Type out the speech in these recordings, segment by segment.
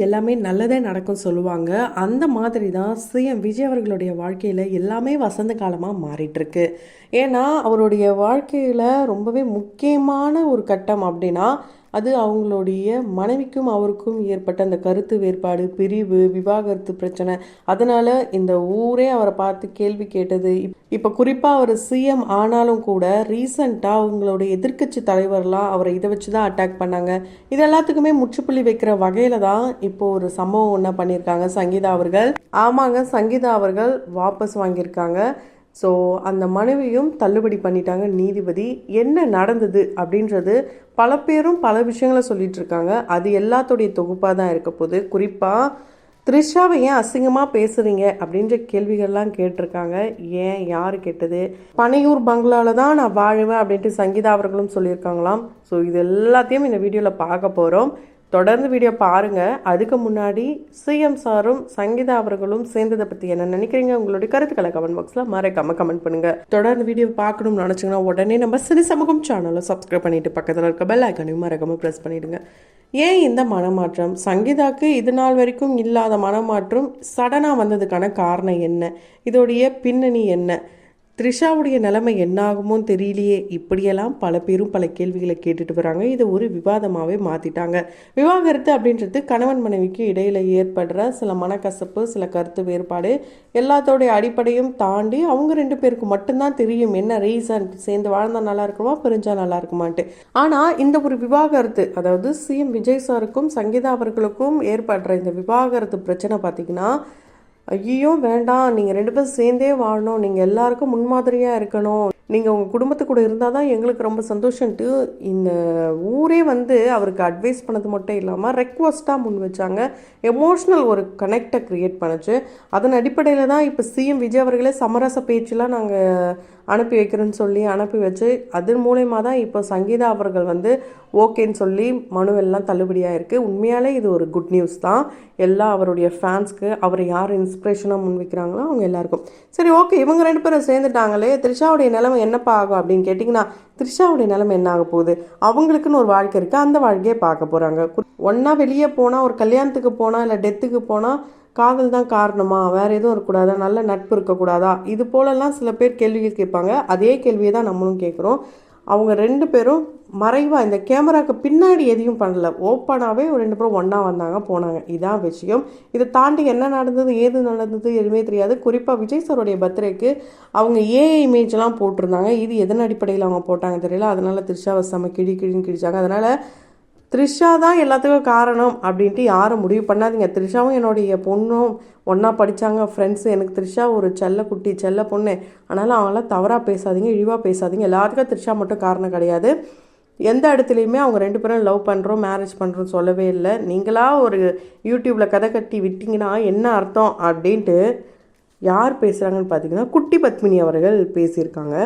எல்லாமே நல்லதே நடக்கும் சொல்லுவாங்க. அந்த மாதிரி தான் சிஎம் விஜய் அவர்களுடைய வாழ்க்கையில் எல்லாமே வசந்த காலமாக மாறிட்டு இருக்கு. ஏன்னா அவருடைய வாழ்க்கையில் ரொம்பவே முக்கியமான ஒரு கட்டம் அப்படின்னா அது அவங்களுடைய மனைவிக்கும் அவருக்கும் ஏற்பட்ட அந்த கருத்து வேறுபாடு, பிரிவு, விவாகரத்து பிரச்சனை. அதனால இந்த ஊரே அவரை பார்த்து கேள்வி கேட்டது. இப்போ குறிப்பாக அவர் சிஎம் ஆனாலும் கூட ரீசண்டாக அவங்களுடைய எதிர்க்கட்சி தலைவர்லாம் அவரை இதை வச்சு தான் அட்டாக் பண்ணாங்க. இது எல்லாத்துக்குமே முற்றுப்புள்ளி வைக்கிற வகையில் தான் இப்போ ஒரு சம்பவம் ஒன்றா பண்ணியிருக்காங்க சங்கீதா அவர்கள். ஆமாங்க, சங்கீதா அவர்கள் வாபஸ் வாங்கியிருக்காங்க. ஸோ அந்த மனைவியும் தள்ளுபடி பண்ணிட்டாங்க நீதிபதி. என்ன நடந்தது அப்படின்றது பல பேரும் பல விஷயங்களை சொல்லிட்டு இருக்காங்க. அது எல்லாத்துடைய தொகுப்பாக தான் இருக்க போகுது. குறிப்பாக த்ரிஷாவை ஏன் அசிங்கமாக பேசுகிறீங்க அப்படின்ற கேள்விகள்லாம் கேட்டிருக்காங்க. ஏன், யார் கேட்டது? பனையூர் பங்களாவில் தான் நான் வாழுவேன் அப்படின்ட்டு சங்கீதா அவர்களும் சொல்லியிருக்காங்களாம். ஸோ இது எல்லாத்தையும் இந்த வீடியோவில் பார்க்க போகிறோம். தொடர்ந்து வீடியோ பாருங்கள். அதுக்கு முன்னாடி சிஎம் சாரும் சங்கீதா அவர்களும் சேர்ந்ததை பற்றி என்ன நினைக்கிறீங்க? உங்களுடைய கருத்துக்களை கமெண்ட் பாக்ஸில் மறக்காம கமெண்ட் பண்ணுங்கள். தொடர்ந்து வீடியோ பார்க்கணும்னு நினச்சிங்கன்னா உடனே நம்ம சினி சமூகம் சேனலை சப்ஸ்கிரைப் பண்ணிவிட்டு பக்கத்தில் இருக்க பெல் ஐக்கனையும் மறக்காமல் ப்ரெஸ் பண்ணிவிடுங்க. ஏன் இந்த மனமாற்றம்? சங்கீதாவுக்கு இது நாள் வரைக்கும் இல்லாத மனமாற்றம் சடனாக வந்ததுக்கான காரணம் என்ன? இதோடைய பின்னணி என்ன? த்ரிஷாவுடைய நிலைமை என்னாகுமோ தெரியலையே. இப்படியெல்லாம் பல பேரும் பல கேள்விகளை கேட்டுட்டு வராங்க. இதை ஒரு விவாதமாகவே மாற்றிட்டாங்க. விவாகரத்து அப்படின்றது கணவன் மனைவிக்கு இடையில் ஏற்படுற சில மனக்கசப்பு, சில கருத்து வேறுபாடு, எல்லாத்தோடைய அடிப்படையும் தாண்டி அவங்க ரெண்டு பேருக்கு மட்டும்தான் தெரியும் என்ன ரீசன். சேர்ந்து வாழ்ந்தா நல்லா இருக்குமா, பிரிஞ்சா நல்லா இருக்குமான்ட்டு. ஆனால் இந்த ஒரு விவாகரத்து, அதாவது சிஎம் விஜய் சாருக்கும் சங்கீதா அவர்களுக்கும் ஏற்படுற இந்த விவாகரத்து பிரச்சனை பார்த்திங்கன்னா, ஐயோ வேண்டாம், நீங்கள் ரெண்டு பேரும் சேர்ந்தே வாழணும், நீங்கள் எல்லாருக்கும் முன்மாதிரியாக இருக்கணும், நீங்கள் உங்கள் குடும்பத்து கூட இருந்தால் தான் எங்களுக்கு ரொம்ப சந்தோஷன்ட்டு இந்த ஊரே அவருக்கு அட்வைஸ் பண்ணது மட்டும் இல்லாமல் ரெக்வஸ்ட்டாக முன் வச்சாங்க. எமோஷ்னல் ஒரு கனெக்டை க்ரியேட் பண்ணுச்சு. அதன் அடிப்படையில் தான் இப்போ சிஎம் விஜய் அவர்களே சமரச பேச்செலாம் நாங்கள் அனுப்பி வைக்கிறேன்னு சொல்லி அனுப்பி வச்சு அதன் மூலயமா தான் இப்போ சங்கீதா அவர்கள் ஓகேன்னு சொல்லி மனுவெல்லாம் தள்ளுபடியாக இருக்குது. உண்மையாலே இது ஒரு குட் நியூஸ் தான். எல்லாம் அவருடைய ஃபேன்ஸ்க்கு அவரை யார் இன்ஸ்பிரேஷனாக முன் வைக்கிறாங்களோ அவங்க எல்லாருக்கும். சரி, ஓகே, இவங்க ரெண்டு பேரும் சேர்ந்துட்டாங்களே, த்ரிஷாவுடைய நிலைமை என்னப்பா ஆகும் அப்படின்னு கேட்டிங்கன்னா, த்ரிஷாவுடைய நிலைமை என்ன ஆக போகுது? அவங்களுக்குன்னு ஒரு வாழ்க்கை இருக்குது, அந்த வாழ்க்கையை பார்க்க போகிறாங்க. ஒன்றா வெளியே போனால், ஒரு கல்யாணத்துக்கு போனால், இல்லை டெத்துக்கு போனால் காதல் தான் காரணமா, வேறு எதுவும் இருக்கக்கூடாதா, நல்ல நட்பு இருக்கக்கூடாதா, இது போலலாம் சில பேர் கேள்விகள் கேட்பாங்க. அதே கேள்வியை தான் நம்மளும் கேட்குறோம். அவங்க ரெண்டு பேரும் மறைவாக இந்த கேமராவுக்கு பின்னாடி எதையும் பண்ணல, ஓப்பனாகவே ரெண்டு பேரும் ஒன்றா வந்தாங்க போனாங்க. இதான் விஷயம். இதை தாண்டி என்ன நடந்தது, ஏது நடந்தது எதுவுமே தெரியாது. குறிப்பாக விஜய் சாருடைய பர்த்டேக்கு அவங்க ஏஐ இமேஜ்லாம் போட்டிருந்தாங்க. இது எதன் அடிப்படையில் அவங்க போட்டாங்க தெரியல. அதனால் த்ரிஷாவை செம்ம கிழின்னு கிழிச்சாங்க. அதனால் த்ரிஷா தான் எல்லாத்துக்கும் காரணம் அப்படின்ட்டு யாரும் முடிவு பண்ணாதீங்க. த்ரிஷாவும் என்னுடைய பொண்ணும் ஒன்றா படித்தாங்க, ஃப்ரெண்ட்ஸு. எனக்கு த்ரிஷா ஒரு செல்ல குட்டி, செல்ல பொண்ணு. ஆனாலும் அவங்களாம் தவறாக பேசாதீங்க, இழிவாக பேசாதீங்க. எல்லாத்துக்கும் த்ரிஷா மட்டும் காரணம் கிடையாது. எந்த இடத்துலையுமே அவங்க ரெண்டு பேரும் லவ் பண்ணுறோம், மேரேஜ் பண்ணுறோம் சொல்லவே இல்லை. நீங்களாக ஒரு யூடியூப்பில் கதை கட்டி விட்டிங்கன்னா என்ன அர்த்தம் அப்படின்ட்டு யார் பேசுகிறாங்கன்னு பார்த்தீங்கன்னா, குட்டி பத்மினி அவர்கள் பேசியிருக்காங்க.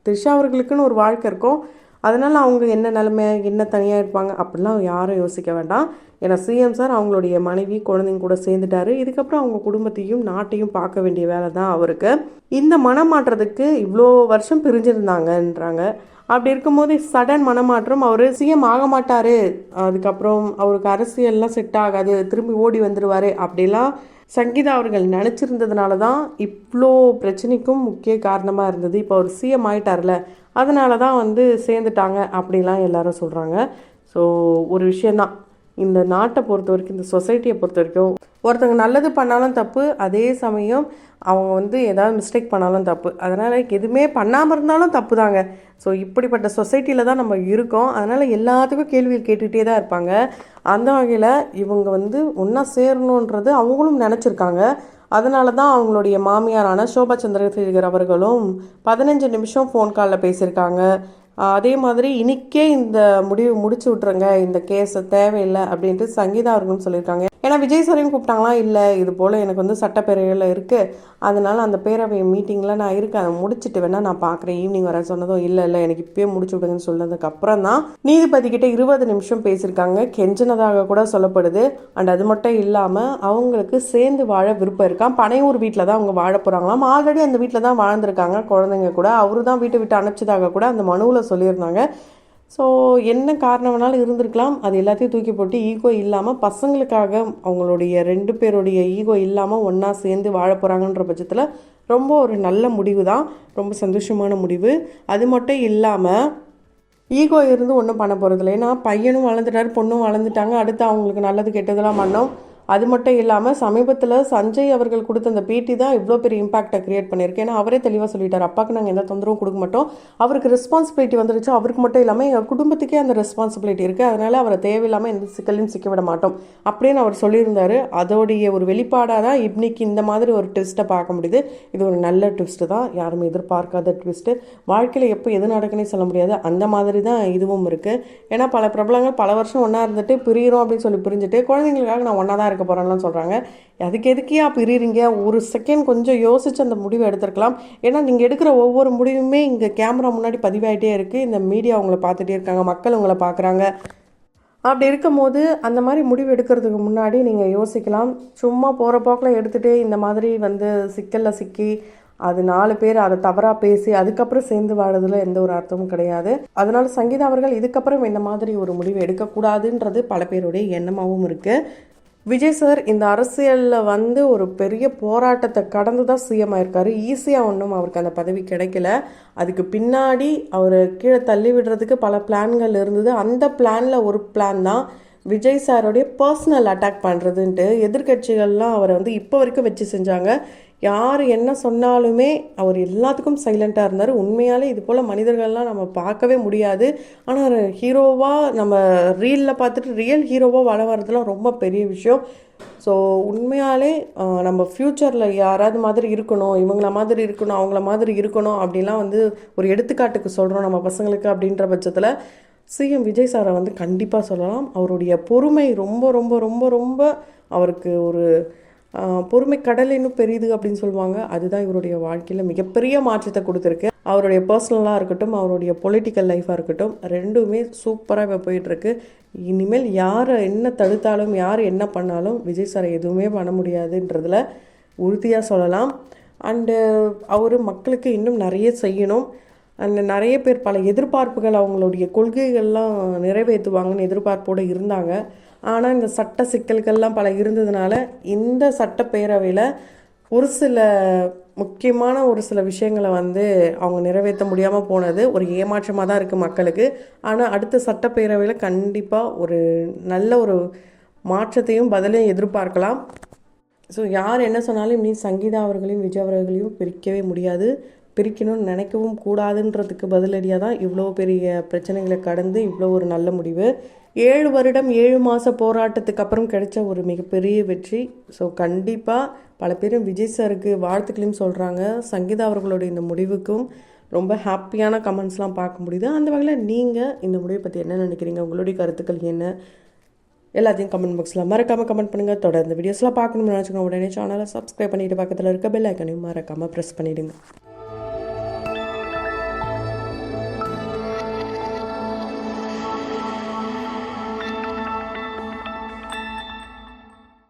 த்ரிஷா அவர்களுக்குன்னு ஒரு வாழ்க்கை இருக்கும். அதனால் அவங்க என்ன நிலைமை, என்ன தனியாக இருப்பாங்க அப்படிலாம் யாரும் யோசிக்க வேண்டாம். ஏன்னா சிஎம் சார் அவங்களுடைய மனைவி குழந்தைங்க கூட சேர்ந்துட்டாரு. இதுக்கப்புறம் அவங்க குடும்பத்தையும் நாட்டையும் பார்க்க வேண்டிய வேலை தான் அவருக்கு. இந்த மனமாற்றத்துக்கு இவ்வளோ வருஷம் பிரிஞ்சிருந்தாங்கன்றாங்க. அப்படி இருக்கும்போது சடன் மனமாற்றம், அவர் சிஎம் ஆக மாட்டார், அதுக்கப்புறம் அவருக்கு அரசியல்லாம் செட் ஆகாது, திரும்பி ஓடி வந்துடுவார் அப்படிலாம் சங்கீதா அவர்கள் நினச்சிருந்ததுனால தான் இவ்வளோ பிரச்சனைக்கும் முக்கிய காரணமாக இருந்தது. இப்போ அவர் சிஎம் ஆகிட்டார்ல, அதனால தான் சேர்ந்துட்டாங்க அப்படிலாம் எல்லாரும் சொல்கிறாங்க. ஸோ ஒரு விஷயந்தான், இந்த நாட்டை பொறுத்த வரைக்கும், இந்த சொசைட்டியை பொறுத்த வரைக்கும், ஒருத்தவங்க நல்லது பண்ணாலும் தப்பு, அதே சமயம் அவங்க ஏதாவது மிஸ்டேக் பண்ணாலும் தப்பு. அதனால் எதுவுமே பண்ணாமல் இருந்தாலும் தப்பு தாங்க. ஸோ இப்படிப்பட்ட சொசைட்டியில் தான் நம்ம இருக்கோம். அதனால் எல்லாத்துக்கும் கேள்வி கேட்டுகிட்டே தான் இருப்பாங்க. அந்த வகையில் இவங்க ஒன்றா சேரணுன்றது அவங்களும் நினச்சிருக்காங்க. அதனால தான் அவங்களுடைய மாமியாரான சோபா சந்திரசேகர் அவர்களும் 15 நிமிஷம் ஃபோன் காலில் பேசியிருக்காங்க. அதே மாதிரி இன்றைக்கே இந்த முடிவு முடிச்சு விட்ருங்க, இந்த கேஸை தேவையில்லை அப்படின்ட்டு சங்கீதா அவர்களும் சொல்லியிருக்காங்க. ஏன்னா விஜய் சாரையும் கூப்பிட்டாங்களா, இல்லை இது போல் எனக்கு சட்டப்பேரவையில் இருக்குது, அதனால் அந்த பேரவை மீட்டிங்கில் நான் இருக்கேன், அதை முடிச்சுட்டு வேணால் நான் பார்க்குறேன், ஈவினிங் வர சொன்னதும் இல்லை எனக்கு இப்போயே முடிச்சு விடுங்கன்னு சொன்னதுக்கப்புறம் தான் நீதிபதிக்கிட்ட 20 நிமிஷம் பேசியிருக்காங்க. கெஞ்சினதாக கூட சொல்லப்படுது. அண்ட் அது மட்டும் இல்லாமல் அவங்களுக்கு சேர்ந்து வாழ விருப்பம் இருக்கான். பனையூர் வீட்டில் தான் அவங்க வாழ போகிறாங்களாம். ஆல்ரெடி அந்த வீட்டில் தான் வாழ்ந்துருக்காங்க குழந்தைங்க கூட. அவரு தான் வீட்டை விட்டு அனுப்பிச்சதாக கூட அந்த மனுவில் சொல்லியிருந்தாங்க. ஸோ என்ன காரணம் வேணாலும் இருந்திருக்கலாம். அது எல்லாத்தையும் தூக்கி போட்டு ஈகோ இல்லாமல் பசங்களுக்காக அவங்களுடைய 2 பேருடைய ஈகோ இல்லாமல் ஒன்றா சேர்ந்து வாழ போகிறாங்கன்ற பட்சத்தில் ரொம்ப ஒரு நல்ல முடிவு தான். ரொம்ப சந்தோஷமான முடிவு. அது மட்டும் இல்லாமல் ஈகோ இருந்து ஒன்றும் பண்ண போகிறதில்ல. ஏன்னா பையனும் வளர்ந்துட்டார், பொண்ணும் வளர்ந்துட்டாங்க. அடுத்து அவங்களுக்கு நல்லது கெட்டதெல்லாம் பண்ணோம். அது மட்டும் இல்லாமல் சமீபத்தில் சஞ்சய் அவர்கள் கொடுத்த அந்த பேட்டி தான் இவ்வளோ பெரிய இம்பாக்டை க்ரியேட் பண்ணியிருக்கு. ஏன்னா அவரே தெளிவாக சொல்லிட்டார், அப்பாவுக்கு நாங்கள் எந்த தொந்தரவும் கொடுக்க மாட்டோம், அவருக்கு ரெஸ்பான்சிபிலிட்டி வந்துருச்சு. அவருக்கு மட்டும் இல்லாமல் எங்கள் குடும்பத்துக்கே அந்த ரெஸ்பான்சிபிலிட்டி இருக்குது, அதனால் அவரை தேவையில்லாமல் எந்த சிக்கலையும் சிக்க விட மாட்டோம் அப்படின்னு அவர் சொல்லியிருந்தார். அதோடைய ஒரு வெளிப்பாடாக தான் இன்னைக்கு இந்த மாதிரி ஒரு ட்விஸ்ட்டை பார்க்க முடியுது. இது ஒரு நல்ல ட்விஸ்ட்டு தான், யாருமே எதிர்பார்க்காத ட்விஸ்ட்டு. வாழ்க்கையில் எப்போ எது நடக்குன்னே சொல்ல முடியாது, அந்த மாதிரி தான் இதுவும் இருக்குது. ஏன்னா பல பிரபலங்கள் பல வருஷம் ஒன்றா இருந்துட்டு பிரியிறோம் அப்படின்னு சொல்லி பிரிஞ்சுட்டு குழந்தைங்களுக்காக நான் ஒன்றா தான் இருக்க போகிறேன்லாம் சொல்கிறாங்க. அதுக்கு எதுக்கியா பிரியிறீங்க? ஒரு செகண்ட் கொஞ்சம் யோசிச்சு அந்த முடிவை எடுத்துருக்கலாம். ஏன்னா நீங்கள் எடுக்கிற ஒவ்வொரு முடிவுமே இங்கே கேமரா முன்னாடி பதிவாயிட்டே இருக்குது. இந்த மீடியா உங்களை பார்த்துட்டே இருக்காங்க, மக்கள் உங்களை பார்க்குறாங்க. அப்படி இருக்கும்போது அந்த மாதிரி முடிவு எடுக்கிறதுக்கு முன்னாடி நீங்கள் யோசிக்கலாம். சும்மா போகிற போக்கில் எடுத்துகிட்டு இந்த மாதிரி சிக்கலில் சிக்கி அது 4 பேர் அதை தவறாக பேசி அதுக்கப்புறம் சேர்ந்து வாழறதுல எந்த ஒரு அர்த்தமும் கிடையாது. அதனால சங்கீதா அவர்கள் இதுக்கப்புறம் இந்த மாதிரி ஒரு முடிவு எடுக்கக்கூடாதுன்றது பல பேருடைய எண்ணமாகவும் இருக்குது. விஜய் சார் இந்த அரசியலில் ஒரு பெரிய போராட்டத்தை கடந்து தான் சிஎம் ஆயிருக்காரு. ஈஸியாக ஒன்றும் அவருக்கு அந்த பதவி கிடைக்கல. அதுக்கு பின்னாடி அவர் கீழே தள்ளி விடுறதுக்கு பல பிளான்கள் இருந்தது. அந்த பிளானில் ஒரு பிளான் தான் விஜய் சாரோடைய பர்சனல் அட்டாக் பண்ணுறதுன்ட்டு. எதிர்கட்சிகள்லாம் அவரை இப்போ வரைக்கும் வச்சு செஞ்சாங்க. யார் என்ன சொன்னாலுமே அவர் எல்லாத்துக்கும் சைலண்ட்டாக இருந்தார். உண்மையாலே இது போல் மனிதர்கள்லாம் நம்ம பார்க்கவே முடியாது. ஆனால் ஹீரோவாக நம்ம ரீலில் பார்த்துட்டு ரியல் ஹீரோவாக வள வரதுலாம் ரொம்ப பெரிய விஷயம். ஸோ உண்மையாலே நம்ம ஃப்யூச்சரில் யாராவது மாதிரி இருக்கணும், இவங்கள மாதிரி இருக்கணும், அவங்கள மாதிரி இருக்கணும் அப்படிலாம் ஒரு எடுத்துக்காட்டுக்கு சொல்கிறோம் நம்ம பசங்களுக்கு. அப்படின்ற பட்சத்தில் சிஎம் விஜய் சாரை கண்டிப்பாக சொல்லலாம். அவருடைய பொறுமை ரொம்ப ரொம்ப ரொம்ப ரொம்ப அவருக்கு ஒரு பொறுமை கடல் இன்னும் பெரியுது அப்படின்னு சொல்லுவாங்க. அதுதான் இவருடைய வாழ்க்கையில் மிகப்பெரிய மாற்றத்தை கொடுத்துருக்கு. அவருடைய பர்சனலாக இருக்கட்டும், அவருடைய பொலிட்டிக்கல் லைஃபாக இருக்கட்டும், ரெண்டுமே சூப்பராக இப்போ போயிட்டுருக்கு. இனிமேல் யாரை என்ன தடுத்தாலும் யார் என்ன பண்ணாலும் விஜய் சாரை எதுவுமே பண்ண முடியாதுன்றதில் உறுதியாக சொல்லலாம். அண்டு அவர் மக்களுக்கு இன்னும் நிறைய செய்யணும். அண்ட் நிறைய பேர் பல எதிர்பார்ப்புகள், அவங்களுடைய கொள்கைகள்லாம் நிறைவேற்றுவாங்கன்னு எதிர்பார்ப்போடு இருந்தாங்க. ஆனால் இந்த சட்ட சிக்கல்கள்லாம் பல இருந்ததுனால இந்த சட்டப்பேரவையில் ஒரு சில முக்கியமான ஒரு சில விஷயங்களை அவங்க நிறைவேற்ற முடியாமல் போனது ஒரு ஏமாற்றமாக தான் இருக்குது மக்களுக்கு. ஆனால் அடுத்த சட்டப்பேரவையில் கண்டிப்பாக ஒரு நல்ல ஒரு மாற்றத்தையும் பதிலையும் எதிர்பார்க்கலாம். ஸோ யார் என்ன சொன்னாலும் நீ சங்கீதா அவர்களையும் விஜய் அவர்களையும் பிரிக்கவே முடியாது, பிரிக்கணும்னு நினைக்கவும் கூடாதுன்றதுக்கு பதிலடியாக தான் இவ்வளோ பெரிய பிரச்சனைகளை கடந்து இவ்வளோ ஒரு நல்ல முடிவு. 7 வருடம் 7 மாத போராட்டத்துக்கு அப்புறம் கிடைச்ச ஒரு மிகப்பெரிய வெற்றி. ஸோ கண்டிப்பாக பல பேரும் விஜய் சாருக்கு வாழ்த்துக்களையும் சொல்கிறாங்க. சங்கீதா அவர்களுடைய இந்த முடிவுக்கும் ரொம்ப ஹாப்பியான கமெண்ட்ஸ்லாம் பார்க்க முடியுது. அந்த வகையில் நீங்கள் இந்த முடிவை பற்றி என்ன நினைக்கிறீங்க? உங்களுடைய கருத்துக்கள் என்ன? எல்லாத்தையும் கமெண்ட் பாக்ஸில் மறக்காமல் கமெண்ட் பண்ணுங்கள். தொடர்ந்து வீடியோஸ்லாம் பார்க்கணும்னு நினச்சிக்கோங்க. உடனே சேனலை சப்ஸ்கிரைப் பண்ணிவிட்டு பக்கத்தில் இருக்க பெல் ஐக்கனையும் மறக்காமல் ப்ரெஸ் பண்ணிவிடுங்க.